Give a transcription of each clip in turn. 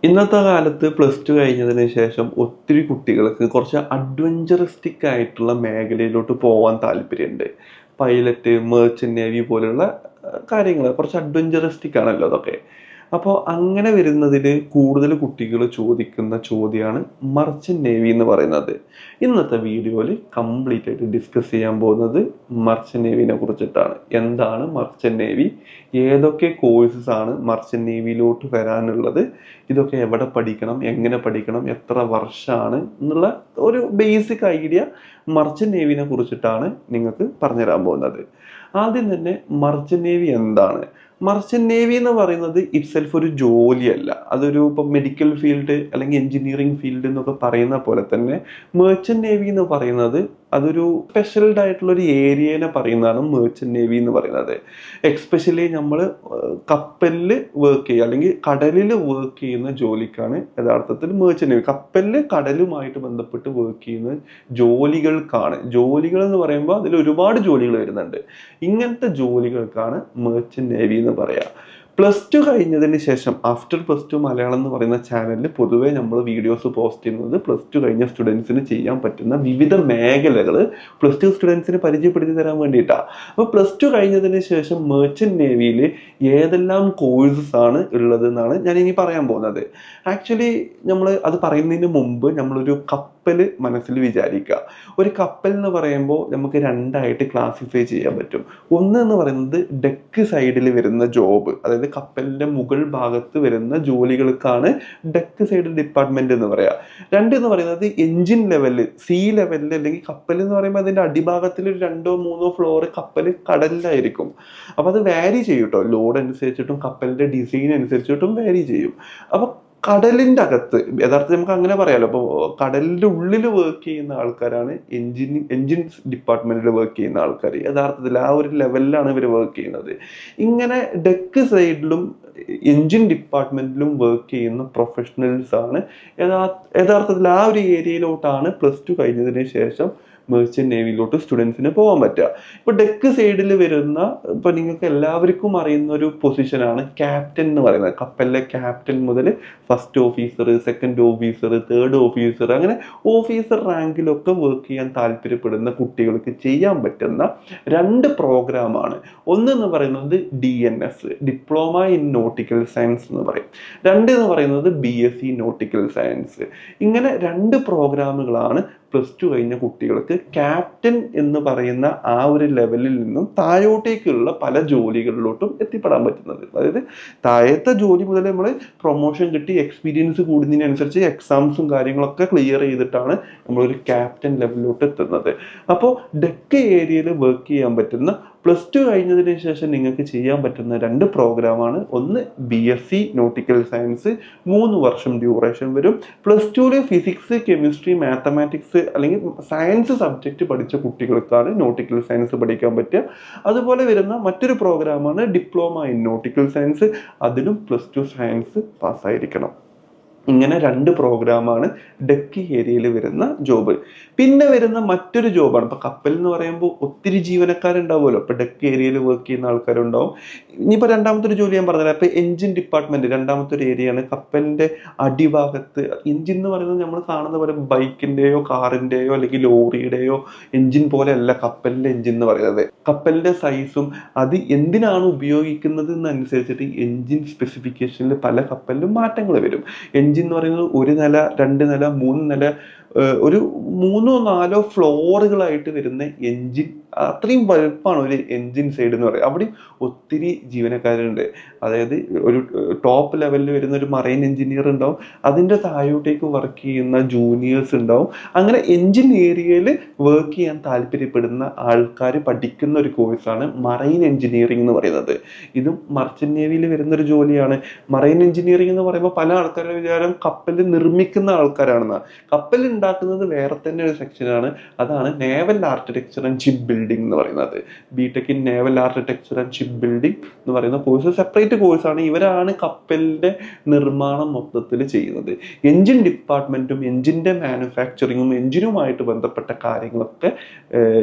ഇന്നത്തെ കാലത്ത് plus two കഴിഞ്ഞതിന് ശേഷം ഒത്തിരി കുട്ടികൾക്ക് കുറച്ച് അഡ്വഞ്ചറിസ്റ്റിക് ആയിട്ടുള്ള മേഖലയിലോട്ട് പോകാൻ താല്പര്യമുണ്ട്. പൈലറ്റ്, മെർച്ചന്റ് നേവി പോലുള്ള കാര്യങ്ങൾ കുറച്ച് അഡ്വഞ്ചറിസ്റ്റിക് ആണല്ലോ അതൊക്കെ. അപ്പോൾ അങ്ങനെ വരുന്നതിൽ കൂടുതൽ കുട്ടികൾ ചോദിക്കുന്ന ചോദ്യമാണ് മർച്ചന്റ് നേവി എന്ന് പറയുന്നത്. ഇന്നത്തെ വീഡിയോയിൽ കംപ്ലീറ്റ് ആയിട്ട് ഡിസ്കസ് ചെയ്യാൻ പോകുന്നത് മർച്ചന്റ് നേവിനെ കുറിച്ചിട്ടാണ്. എന്താണ് മർച്ചന്റ് നേവി, ഏതൊക്കെ കോഴ്സസ് ആണ് മർച്ചന്റ് നേവിയിലോട്ട് വരാനുള്ളത്, ഇതൊക്കെ എവിടെ പഠിക്കണം, എങ്ങനെ പഠിക്കണം, എത്ര വർഷമാണ് എന്നുള്ള ഒരു ബേസിക് ഐഡിയ മർച്ചന്റ് നേവിനെ കുറിച്ചിട്ടാണ് നിങ്ങൾക്ക് പറഞ്ഞുതരാൻ പോകുന്നത്. ആദ്യം തന്നെ മർച്ചന്റ് നേവി എന്താണ്? മർച്ചന്റ് നേവി എന്ന് പറയുന്നത് ഇറ്റ്സെൽഫ് ഒരു ജോലിയല്ല. അതൊരു ഇപ്പം മെഡിക്കൽ ഫീൽഡ് അല്ലെങ്കിൽ എഞ്ചിനീയറിംഗ് ഫീൽഡ് എന്നൊക്കെ പറയുന്ന പോലെ തന്നെ മെർച്ചന്റ് നേവി എന്ന് പറയുന്നത് അതൊരു സ്പെഷ്യൽഡ് ആയിട്ടുള്ള ഒരു ഏരിയനെ പറയുന്നതാണ് മെർച്ചന്റ് നേവി എന്ന് പറയുന്നത്. എക്സ്പെഷ്യലി നമ്മൾ കപ്പലിൽ വർക്ക് ചെയ്യുക അല്ലെങ്കിൽ കടലിൽ വർക്ക് ചെയ്യുന്ന ജോലിക്കാണ് യഥാർത്ഥത്തിൽ മെർച്ചന്റ് നേവി. കപ്പലിൽ കടലുമായിട്ട് ബന്ധപ്പെട്ട് വർക്ക് ചെയ്യുന്ന ജോലികൾക്കാണ്. ജോലികൾ എന്ന് പറയുമ്പോൾ അതിൽ ഒരുപാട് ജോലികൾ വരുന്നുണ്ട്. ഇങ്ങനത്തെ ജോലികൾക്കാണ് മെർച്ചന്റ് നേവി എന്ന് പറയാം. പ്ലസ് ടു കഴിഞ്ഞതിന് ശേഷം ആഫ്റ്റർ പ്ലസ് ടു മലയാളം എന്ന് പറയുന്ന ചാനലിൽ പൊതുവേ നമ്മൾ വീഡിയോസ് പോസ്റ്റ് ചെയ്യുന്നത് പ്ലസ് ടു കഴിഞ്ഞ സ്റ്റുഡൻസിന് ചെയ്യാൻ പറ്റുന്ന വിവിധ മേഖലകൾ പ്ലസ് ടു സ്റ്റുഡൻസിന് പരിചയപ്പെടുത്തി തരാൻ വേണ്ടിയിട്ടാണ്. അപ്പോൾ പ്ലസ് ടു കഴിഞ്ഞതിന് ശേഷം മെർച്ചന്റ് നേവിയിൽ ഏതെല്ലാം കോഴ്സസ് ആണ് ഉള്ളത് എന്നാണ് ഞാൻ ഇനി പറയാൻ പോകുന്നത്. ആക്ച്വലി നമ്മൾ അത് പറയുന്നതിന് മുമ്പ് നമ്മളൊരു കപ്പൽ മനസ്സിൽ വിചാരിക്കുക. ഒരു കപ്പൽ എന്ന് പറയുമ്പോൾ നമുക്ക് രണ്ടായിട്ട് ക്ലാസിഫൈ ചെയ്യാൻ പറ്റും. ഒന്ന് എന്ന് പറയുന്നത് ഡെക്ക് സൈഡിൽ വരുന്ന ജോബ്, അതായത് കപ്പലിന്റെ മുകൾ ഭാഗത്ത് വരുന്ന ജോലികൾക്കാണ് ഡെക്ക് സൈഡ് ഡിപ്പാർട്ട്മെന്റ് എന്ന് പറയാം. രണ്ട് എന്ന് പറയുന്നത് എഞ്ചിൻ ലെവലിൽ, സീ ലെവലിൽ, അല്ലെങ്കിൽ കപ്പൽ എന്ന് പറയുമ്പോൾ അതിന്റെ അടിഭാഗത്തിൽ ഒരു 2-3 ഫ്ലോർ കപ്പൽ കടലിലായിരിക്കും. അപ്പൊ അത് വാരി ചെയ്യും കേട്ടോ, ലോഡ് അനുസരിച്ചിട്ടും കപ്പലിന്റെ ഡിസൈൻ അനുസരിച്ചിട്ടും വാരി ചെയ്യും. അപ്പൊ കടലിന്റെ അകത്ത് യഥാർത്ഥത്തിൽ നമുക്ക് അങ്ങനെ പറയാലോ. അപ്പോൾ കടലിന്റെ ഉള്ളിൽ വർക്ക് ചെയ്യുന്ന ആൾക്കാരാണ് എഞ്ചിൻ ഡിപ്പാർട്ട്മെന്റിൽ വർക്ക് ചെയ്യുന്ന ആൾക്കാർ. യഥാർത്ഥത്തിൽ ആ ഒരു ലെവലിലാണ് ഇവർ വർക്ക് ചെയ്യുന്നത്. ഇങ്ങനെ ഡെക്ക് സൈഡിലും എഞ്ചിൻ ഡിപ്പാർട്ട്മെന്റിലും വർക്ക് ചെയ്യുന്ന പ്രൊഫഷണൽസ് ആണ് യഥാർത്ഥത്തിൽ ആ ഒരു ഏരിയയിലോട്ടാണ് പ്ലസ് ടു കഴിഞ്ഞതിന് ശേഷം മെർച്ചന്റ് നേവിയിലോട്ട് സ്റ്റുഡൻസിന് പോകാൻ പറ്റുക. ഇപ്പൊ ഡെക്ക് സൈഡിൽ വരുന്ന, ഇപ്പൊ നിങ്ങൾക്ക് എല്ലാവർക്കും അറിയുന്ന ഒരു പൊസിഷനാണ് ക്യാപ്റ്റൻ എന്ന് പറയുന്നത്. കപ്പലിലെ ക്യാപ്റ്റൻ മുതൽ first officer, second officer, third officer, അങ്ങനെ ഓഫീസർ റാങ്കിലൊക്കെ വർക്ക് ചെയ്യാൻ താല്പര്യപ്പെടുന്ന കുട്ടികൾക്ക് ചെയ്യാൻ പറ്റുന്ന 2 പ്രോഗ്രാമാണ്. ഒന്ന് പറയുന്നത് DNS, diploma in nautical science എന്ന് പറയും. 2 എന്ന് പറയുന്നത് BSc നോട്ടിക്കൽ സയൻസ്. ഇങ്ങനെ 2 പ്രോഗ്രാമുകളാണ് പ്ലസ് ടു കഴിഞ്ഞ കുട്ടികൾക്ക് ക്യാപ്റ്റൻ എന്ന് പറയുന്ന ആ ഒരു ലെവലിൽ നിന്നും താഴോട്ടേക്കുള്ള പല ജോലികളിലോട്ടും എത്തിപ്പെടാൻ പറ്റുന്നത്. അതായത് താഴത്തെ ജോലി മുതൽ നമ്മൾ പ്രൊമോഷൻ കിട്ടി എക്സ്പീരിയൻസ് കൂടുന്നതിനനുസരിച്ച് എക്സാംസും കാര്യങ്ങളൊക്കെ ക്ലിയർ ചെയ്തിട്ടാണ് നമ്മളൊരു ക്യാപ്റ്റൻ ലെവലിലോട്ട് എത്തുന്നത്. അപ്പോൾ ഡെക്ക് ഏരിയയിൽ വർക്ക് ചെയ്യാൻ പറ്റുന്ന പ്ലസ് ടു കഴിഞ്ഞതിന് ശേഷം നിങ്ങൾക്ക് ചെയ്യാൻ പറ്റുന്ന 2 പ്രോഗ്രാമാണ്. ഒന്ന് BSc നോട്ടിക്കൽ സയൻസ്, 3 വർഷം ഡ്യൂറേഷൻ വരും. പ്ലസ് ടുവിൽ ഫിസിക്സ്, കെമിസ്ട്രി, മാത്തമാറ്റിക്സ് അല്ലെങ്കിൽ സയൻസ് സബ്ജക്റ്റ് പഠിച്ച കുട്ടികൾക്കാണ് നോട്ടിക്കൽ സയൻസ് പഠിക്കാൻ പറ്റുക. അതുപോലെ വരുന്ന മറ്റൊരു പ്രോഗ്രാമാണ് ഡിപ്ലോമ ഇൻ നോട്ടിക്കൽ സയൻസ്. അതിലും പ്ലസ് ടു സയൻസ് പാസ്സായിരിക്കണം. ഇങ്ങനെ 2 പ്രോഗ്രാമാണ് ഡെക്ക് ഏരിയയിൽ വരുന്ന ജോബ്. പിന്നെ വരുന്ന മറ്റൊരു ജോബാണ്, ഇപ്പൊ കപ്പൽ എന്ന് പറയുമ്പോൾ ഒത്തിരി ജീവനക്കാരുണ്ടാവുമല്ലോ. ഇപ്പൊ ഡെക്ക് ഏരിയയിൽ വർക്ക് ചെയ്യുന്ന ആൾക്കാരുണ്ടാവും. ഇനിയിപ്പോ രണ്ടാമത്തെ ഒരു ജോലി ഞാൻ പറഞ്ഞത്, അപ്പൊ എഞ്ചിൻ ഡിപ്പാർട്ട്മെന്റ് രണ്ടാമത്തെ ഒരു ഏരിയയാണ്. കപ്പലിന്റെ അടിഭാഗത്ത് എഞ്ചിൻ എന്ന് പറയുന്നത് നമ്മൾ കാണുന്ന പോലെ ബൈക്കിന്റെയോ കാറിന്റെയോ അല്ലെങ്കിൽ ലോറിയുടെയോ എഞ്ചിൻ പോലെ അല്ല കപ്പലിന്റെ എഞ്ചിൻ എന്ന് പറയുന്നത്. കപ്പലിന്റെ സൈസും അത് എന്തിനാണ് ഉപയോഗിക്കുന്നത് എന്നനുസരിച്ചിട്ട് എഞ്ചിൻ സ്പെസിഫിക്കേഷനിൽ പല കപ്പലിലും മാറ്റങ്ങൾ വരും. എഞ്ചിൻ എന്ന് പറയുന്നത് 1 നില, 2 നില, 3 നില, ഒരു 3-4 ഫ്ലോറുകളായിട്ട് വരുന്ന എഞ്ചിൻ, അത്രയും വലുപ്പമാണ് ഒരു എഞ്ചിൻ സൈഡ് എന്ന് പറയുന്നത്. അവിടെ ഒത്തിരി ജീവനക്കാരുണ്ട്. അതായത് ഒരു ടോപ്പ് ലെവലിൽ വരുന്ന ഒരു മറൈൻ എഞ്ചിനീയർ ഉണ്ടാവും, അതിൻ്റെ താഴോട്ടേക്ക് വർക്ക് ചെയ്യുന്ന ജൂനിയേഴ്സ് ഉണ്ടാവും. അങ്ങനെ എഞ്ചിൻ ഏരിയയിൽ വർക്ക് ചെയ്യാൻ താല്പര്യപ്പെടുന്ന ആൾക്കാർ പഠിക്കുന്ന ഒരു കോഴ്സാണ് മറൈൻ എഞ്ചിനീയറിംഗ് എന്ന് പറയുന്നത്. ഇതും മർച്ചന്റ് നേവിയിൽ വരുന്നൊരു ജോലിയാണ്. മറൈൻ എഞ്ചിനീയറിംഗ് എന്ന് പറയുമ്പോൾ പല ആൾക്കാരുടെ വിചാരം കപ്പൽ നിർമ്മിക്കുന്ന ആൾക്കാരാണെന്നാണ്. കപ്പൽ ഉണ്ടാക്കുന്നത് വേറെ തന്നെ ഒരു സെക്ഷനാണ്. അതാണ് naval architecture and ship building എന്ന് പറയുന്നത്. BTech in naval architecture and ship building എന്ന് പറയുന്ന കോഴ്സ് സെപ്പറേറ്റ് കോഴ്സാണ്. ഇവരാണ് കപ്പലിന്റെ നിർമ്മാണം മൊത്തത്തിൽ ചെയ്യുന്നത്. എഞ്ചിൻ ഡിപ്പാർട്ട്മെന്റും എഞ്ചിന്റെ മാനുഫാക്ചറിങ്ങും എഞ്ചിനുമായിട്ട് ബന്ധപ്പെട്ട കാര്യങ്ങളൊക്കെ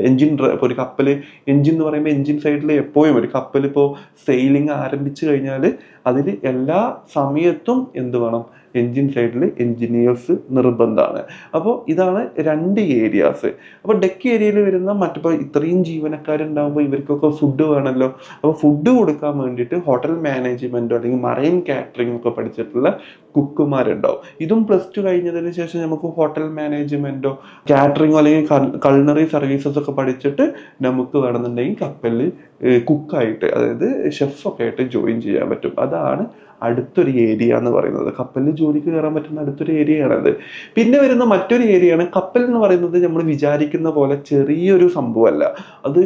എഞ്ചിൻ, ഇപ്പോൾ ഒരു കപ്പല് എഞ്ചിൻ എന്ന് പറയുമ്പോൾ എഞ്ചിൻ സൈഡിൽ എപ്പോഴും ഒരു കപ്പൽ ഇപ്പോൾ സെയിലിംഗ് ആരംഭിച്ചു കഴിഞ്ഞാൽ അതിൽ എല്ലാ സമയത്തും എന്ത് വേണം, എൻജിൻ സൈഡിൽ എൻജിനീയേഴ്സ് നിർബന്ധമാണ്. അപ്പോൾ ഇതാണ് 2 ഏരിയാസ്. അപ്പോൾ ഡെക്ക് ഏരിയയിൽ വരുന്ന മറ്റിപ്പോൾ ഇത്രയും ജീവനക്കാരുണ്ടാകുമ്പോൾ ഇവർക്കൊക്കെ ഫുഡ് വേണമല്ലോ. അപ്പോൾ ഫുഡ് കൊടുക്കാൻ വേണ്ടിയിട്ട് ഹോട്ടൽ മാനേജ്മെൻറ്റോ അല്ലെങ്കിൽ മറൈൻ കാറ്ററിംഗ് ഒക്കെ പഠിച്ചിട്ടുള്ള കുക്കുമാരുണ്ടാവും. ഇതും +2 കഴിഞ്ഞതിന് ശേഷം നമുക്ക് ഹോട്ടൽ മാനേജ്മെൻറ്റോ കാറ്ററിങ്ങോ അല്ലെങ്കിൽ കൾണറി സർവീസസ് ഒക്കെ പഠിച്ചിട്ട് നമുക്ക് വേണമെന്നുണ്ടെങ്കിൽ കപ്പലിൽ കുക്കായിട്ട്, അതായത് ഷെഫൊക്കെ ആയിട്ട് ജോയിൻ ചെയ്യാൻ പറ്റും. അതാണ് അടുത്തൊരു ഏരിയ എന്ന് പറയുന്നത്. കപ്പലിൽ ജോലിക്ക് കയറാൻ പറ്റുന്ന അടുത്തൊരു ഏരിയയാണത്. പിന്നെ വരുന്ന മറ്റൊരു ഏരിയയാണ് കപ്പൽ എന്ന് പറയുന്നത്. നമ്മൾ വിചാരിക്കുന്ന പോലെ ചെറിയൊരു സംഭവമല്ല. അത്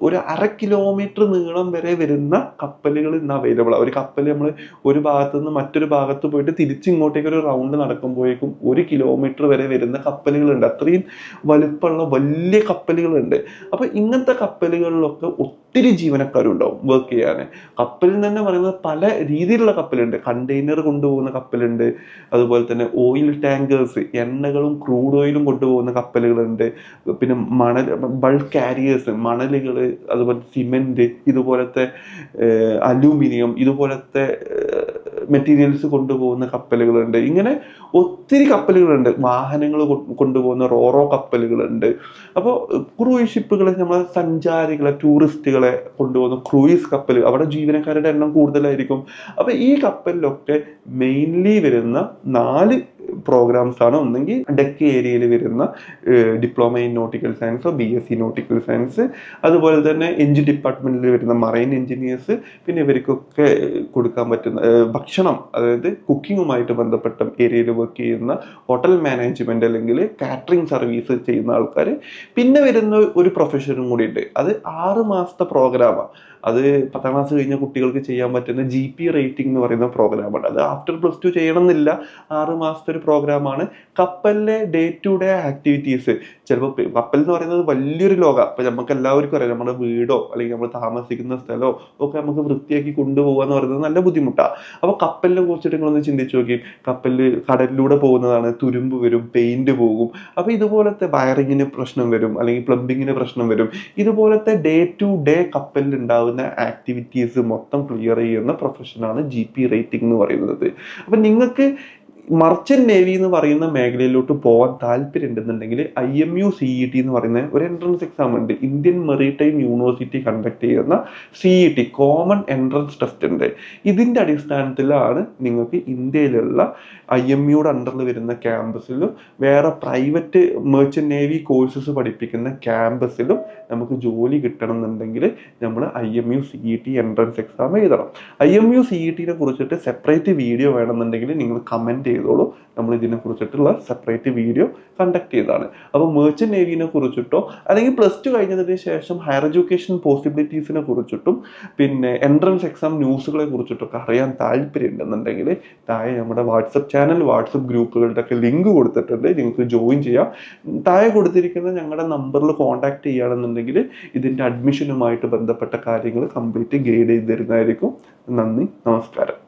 ഒരു 1/2 കിലോമീറ്റർ നീളം വരെ വരുന്ന കപ്പലുകൾ ഇന്ന് അവൈലബിൾ ആണ്. ഒരു കപ്പൽ നമ്മൾ ഒരു ഭാഗത്ത് നിന്ന് മറ്റൊരു ഭാഗത്ത് പോയിട്ട് തിരിച്ചിങ്ങോട്ടേക്ക് ഒരു റൗണ്ട് നടക്കുമ്പോഴേക്കും 1 കിലോമീറ്റർ വരെ വരുന്ന കപ്പലുകളുണ്ട്. അത്രയും വലുപ്പമുള്ള വലിയ കപ്പലുകളുണ്ട്. അപ്പൊ ഇങ്ങനത്തെ കപ്പലുകളിലൊക്കെ ഒത്തിരി ജീവനക്കാരും ഉണ്ടാവും വർക്ക് ചെയ്യാൻ. കപ്പലിൽ തന്നെ പറയുന്നത് പല രീതിയിലുള്ള കപ്പലുണ്ട്. കണ്ടെയ്നർ കൊണ്ടുപോകുന്ന കപ്പലുണ്ട്, അതുപോലെ തന്നെ ഓയിൽ ടാങ്കേഴ്സ്, എണ്ണകളും ക്രൂഡ് ഓയിലും കൊണ്ടുപോകുന്ന കപ്പലുകളുണ്ട്. പിന്നെ ബൾക്ക് കാരിയേഴ്സ്, മണലുകൾ, അതുപോലെ സിമെന്റ്, ഇതുപോലത്തെ അലൂമിനിയം, ഇതുപോലത്തെ മെറ്റീരിയൽസ് കൊണ്ടുപോകുന്ന കപ്പലുകളുണ്ട്. ഇങ്ങനെ ഒത്തിരി കപ്പലുകളുണ്ട്. വാഹനങ്ങൾ കൊണ്ടുപോകുന്ന റോറോ കപ്പലുകളുണ്ട്. അപ്പോൾ ക്രൂയിസ് ഷിപ്പുകൾ, നമ്മളെ സഞ്ചാരികളെ, ടൂറിസ്റ്റുകളെ കൊണ്ടുപോകുന്ന ക്രൂയിസ് കപ്പൽ, അവിടെ ജീവനക്കാരുടെ എണ്ണം കൂടുതലായിരിക്കും. അപ്പൊ ഈ കപ്പലിലൊക്കെ മെയിൻലി വരുന്ന 4 പ്രോഗ്രാംസ് ആണ്. ഒന്നെങ്കിൽ ഡെക്ക് ഏരിയയിൽ വരുന്ന ഡിപ്ലോമ ഇൻ നോട്ടിക്കൽ സയൻസോ BSc നോട്ടിക്കൽ സയൻസ്, അതുപോലെ തന്നെ എൻജിൻ ഡിപ്പാർട്ട്മെന്റിൽ വരുന്ന മറൈൻ എഞ്ചിനീയേഴ്സ്, പിന്നെ ഇവർക്കൊക്കെ കൊടുക്കാൻ പറ്റുന്ന ഭക്ഷണം, അതായത് കുക്കിങ്ങുമായിട്ട് ബന്ധപ്പെട്ട ഏരിയയിൽ വർക്ക് ചെയ്യുന്ന ഹോട്ടൽ മാനേജ്മെന്റ് അല്ലെങ്കിൽ കാറ്ററിംഗ് സർവീസ് ചെയ്യുന്ന ആൾക്കാർ. പിന്നെ വരുന്ന ഒരു പ്രൊഫഷനും കൂടി ഉണ്ട്. അത് 6 മാസത്തെ പ്രോഗ്രാമാണ്. അത് 10ാം ക്ലാസ് കഴിഞ്ഞ കുട്ടികൾക്ക് ചെയ്യാൻ പറ്റുന്ന GP റേറ്റിംഗ് എന്ന് പറയുന്ന പ്രോഗ്രാമാണ്. അത് ആഫ്റ്റർ +2 ചെയ്യണമെന്നില്ല, 6 മാസത്തെ ഒരു പ്രോഗ്രാമാണ്. കപ്പലിലെ ഡേ ടു ഡേ ആക്ടിവിറ്റീസ്, ചിലപ്പോൾ കപ്പൽ എന്ന് പറയുന്നത് വലിയൊരു ലോകം. അപ്പൊ നമുക്ക് എല്ലാവർക്കും അറിയാം, നമ്മുടെ വീടോ അല്ലെങ്കിൽ നമ്മൾ താമസിക്കുന്ന സ്ഥലമോ ഒക്കെ നമുക്ക് വൃത്തിയാക്കി കൊണ്ടുപോകുക എന്ന് പറയുന്നത് നല്ല ബുദ്ധിമുട്ടാണ്. അപ്പൊ കപ്പലിനെ കുറിച്ചിട്ട് നിങ്ങളൊന്ന് ചിന്തിച്ചു നോക്കി. കപ്പലിൽ കടലിലൂടെ പോകുന്നതാണ്, തുരുമ്പ് വരും, പെയിന്റ് പോകും. അപ്പൊ ഇതുപോലത്തെ വയറിങ്ങിന് പ്രശ്നം വരും, അല്ലെങ്കിൽ പ്ലംബിങ്ങിന് പ്രശ്നം വരും. ഇതുപോലത്തെ ഡേ ടു ഡേ കപ്പലിൽ ഉണ്ടാവുന്ന ആക്ടിവിറ്റീസ് മൊത്തം ക്ലിയർ ചെയ്യുന്ന പ്രൊഫഷനാണ് GP റേറ്റിംഗ് എന്ന് പറയുന്നത്. അപ്പൊ നിങ്ങൾക്ക് മർച്ചന്റ് നേവി എന്ന് പറയുന്ന മേഖലയിലോട്ട് പോകാൻ താല്പര്യം ഉണ്ടെന്നുണ്ടെങ്കിൽ IMU CET എന്ന് പറയുന്ന ഒരു എൻട്രൻസ് എക്സാം ഉണ്ട്. ഇന്ത്യൻ മെറിടൈം യൂണിവേഴ്സിറ്റി കണ്ടക്ട് ചെയ്യുന്ന CET, കോമൺ എൻട്രൻസ് ടെസ്റ്റ് ഉണ്ട്. ഇതിന്റെ അടിസ്ഥാനത്തിലാണ് നിങ്ങൾക്ക് ഇന്ത്യയിലുള്ള IMUയുടെ അണ്ടറിൽ വരുന്ന ക്യാമ്പസിലും വേറെ പ്രൈവറ്റ് മെർച്ചന്റ് നേവി കോഴ്സസ് പഠിപ്പിക്കുന്ന ക്യാമ്പസിലും നമുക്ക് ജോലി കിട്ടണം എന്നുണ്ടെങ്കിൽ നമ്മൾ IMU CET എൻട്രൻസ് എക്സാം എഴുതണം. IMU CETനെ കുറിച്ചിട്ട് സെപ്പറേറ്റ് വീഡിയോ വേണമെന്നുണ്ടെങ്കിൽ നിങ്ങൾ കമന്റ് ചെയ്തോളൂ. നമ്മൾ ഇതിനെ കുറിച്ചിട്ടുള്ള സെപ്പറേറ്റ് വീഡിയോ കണ്ടക്ട് ചെയ്തതാണ്. അപ്പോൾ മെർച്ചന്റ് നേവിനെ കുറിച്ചിട്ടോ അല്ലെങ്കിൽ +2 കഴിഞ്ഞതിന് ശേഷം ഹയർ എഡ്യൂക്കേഷൻ പോസിബിലിറ്റീസിനെ കുറിച്ചിട്ടും പിന്നെ എൻട്രൻസ് എക്സാം ന്യൂസുകളെ കുറിച്ചിട്ടൊക്കെ അറിയാൻ താല്പര്യം ഉണ്ടെന്നുണ്ടെങ്കിൽ താഴെ നമ്മുടെ വാട്സപ്പ് ചാനൽ, വാട്സപ്പ് ഗ്രൂപ്പുകളുടെ ഒക്കെ ലിങ്ക് കൊടുത്തിട്ടുണ്ട്, നിങ്ങൾക്ക് ജോയിൻ ചെയ്യാം. താഴെ കൊടുത്തിരിക്കുന്ന ഞങ്ങളുടെ നമ്പറിൽ കോൺടാക്ട് ചെയ്യുകയാണെന്നുണ്ടെങ്കിൽ ഇതിൻ്റെ അഡ്മിഷനുമായിട്ട് ബന്ധപ്പെട്ട കാര്യങ്ങൾ കംപ്ലീറ്റ് ഗൈഡ് ചെയ്ത് തരുന്നതായിരിക്കും. നന്ദി, നമസ്കാരം.